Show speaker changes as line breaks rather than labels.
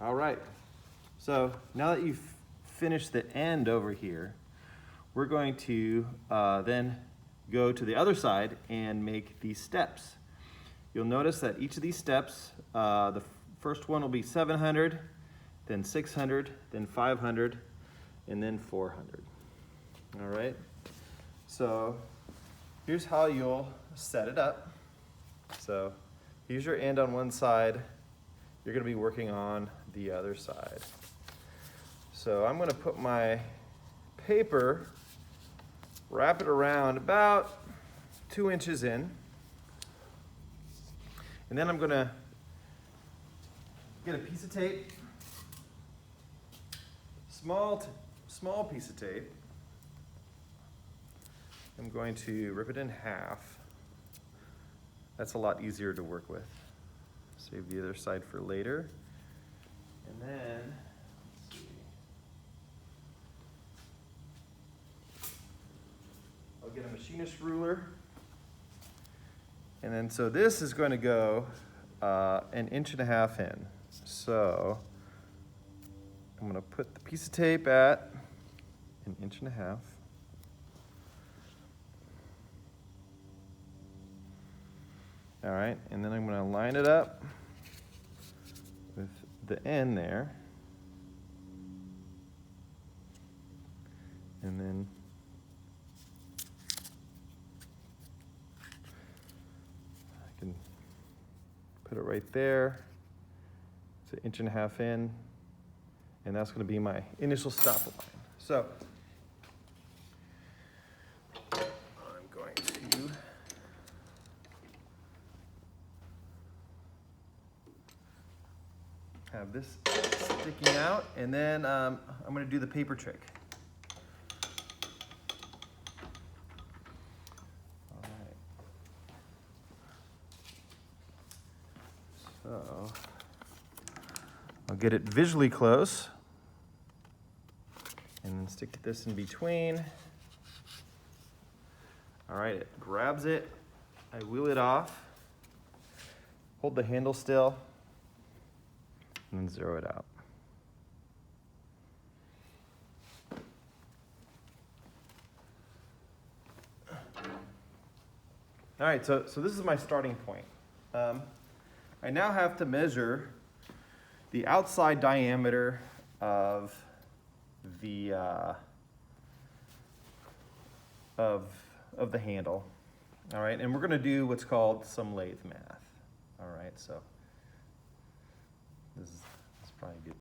All right, so now that you've finished the end over here, we're going to then go to the other side and make these steps. You'll notice that each of these steps, the first one will be 700, then 600, then 500, and then 400. All right, so here's how you'll set it up. So here's your end on one side. You're gonna be working on the other side. So I'm gonna put my paper, wrap it around about 2 inches in, and then I'm gonna get a piece of tape, small piece of tape. I'm going to rip it in half. That's a lot easier to work with. Save the other side for later. And then, let's see. I'll get a machinist ruler. And then, so this is going to go 1.5 inches in. So, I'm going to put the piece of tape at 1.5 inches. All right, and then I'm going to line it up with the end there. And then I can put it right there. It's 1.5 inches in, and that's going to be my initial stop line. So I'm going to have this sticking out, and then I'm going to do the paper trick. All right. So I'll get it visually close, and then stick this in between. All right, it grabs it. I wheel it off. Hold the handle still. And then zero it out. All right, so this is my starting point. I now have to measure the outside diameter of the handle. All right, and we're going to do what's called some lathe math. All right, so this is